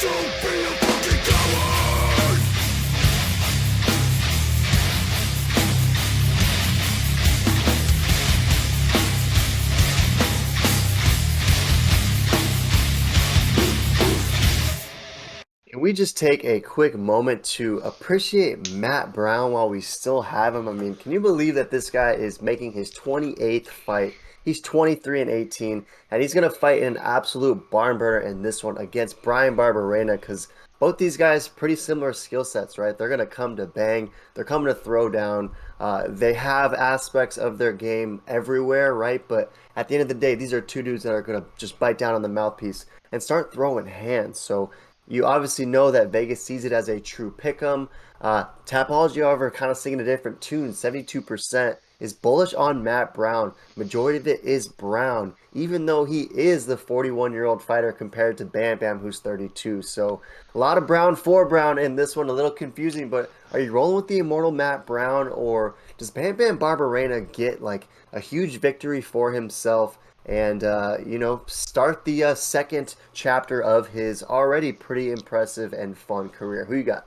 Can we just take a quick moment to appreciate Matt Brown while we still have him? I mean, can you believe that this guy is making his 28th fight? He's 23 and 18, and he's going to fight in an absolute barn burner in this one against Bryan Barbarena because both these guys pretty similar skill sets, right? They're going to come to bang, they're coming to throw down. They have aspects of their game everywhere, right? But at the end of the day, these are two dudes that are going to just bite down on the mouthpiece and start throwing hands. So you obviously know that Vegas sees it as a true pick 'em. Tapology, however, kind of singing a different tune. 72% is bullish on Matt Brown. Majority of it is Brown, even though he is the 41-year-old fighter compared to Bam Bam, who's 32. So a lot of Brown for Brown in this one. A little confusing, but are you rolling with the immortal Matt Brown, or does Bam Bam Barbarena get like a huge victory for himself and start the second chapter of his already pretty impressive and fun career? Who you got?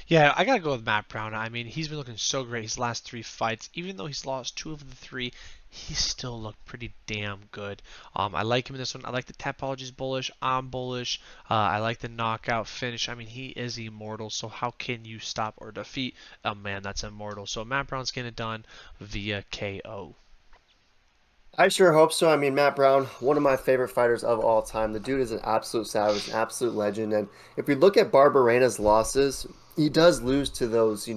Yeah, I gotta go with Matt Brown. I mean, he's been looking so great his last three fights. Even though he's lost two of the three, he still looked pretty damn good. I like him in this one. I like the Tapology's bullish. I'm bullish. I like the knockout finish. I mean, he is immortal. So how can you stop or defeat a man that's immortal? So Matt Brown's getting it done via KO. I sure hope so. I mean, Matt Brown, one of my favorite fighters of all time. The dude is an absolute savage, an absolute legend. And if we look at Barberena's losses, he does lose to those,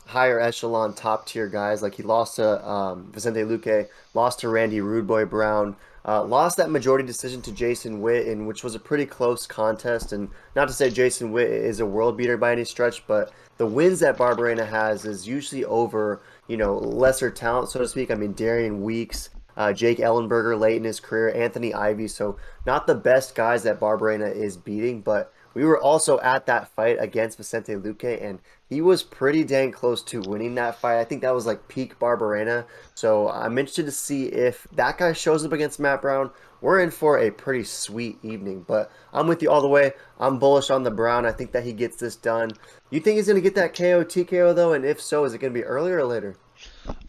higher echelon, top tier guys. Like he lost to Vicente Luque, lost to Randy Rude Boy Brown, lost that majority decision to Jason Witt, in which was a pretty close contest. And not to say Jason Witt is a world beater by any stretch, but the wins that Barberena has is usually over, lesser talent, so to speak. I mean, Darian Weeks, Jake Ellenberger late in his career, Anthony Ivy. So not the best guys that Barberena is beating, but we were also at that fight against Vicente Luque, and he was pretty dang close to winning that fight. I think that was like peak Barberena. So I'm interested to see if that guy shows up against Matt Brown. We're in for a pretty sweet evening, but I'm with you all the way. I'm bullish on the Brown. I think that he gets this done. You think he's going to get that KO TKO though? And if so, is it going to be earlier or later?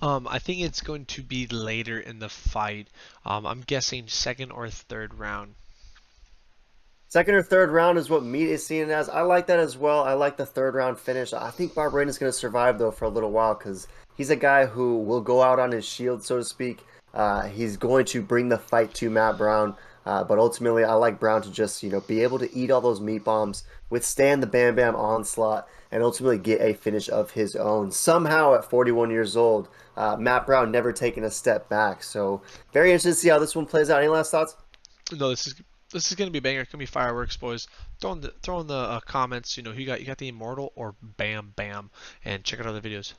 I think it's going to be later in the fight. I'm guessing second or third round. Second or third round is what meat is seeing it as. I like that as well. I like the third round finish. I think Barberena's going to survive though for a little while because he's a guy who will go out on his shield, so to speak. He's going to bring the fight to Matt Brown, but ultimately, I like Brown to just be able to eat all those meat bombs, withstand the Bam Bam onslaught, and ultimately get a finish of his own. Somehow, at 41 years old, Matt Brown never taken a step back. So very interested to see how this one plays out. Any last thoughts? No, this is gonna be a banger. It's gonna be fireworks, boys. Throw in the comments. You got the immortal or Bam Bam, and check out other videos.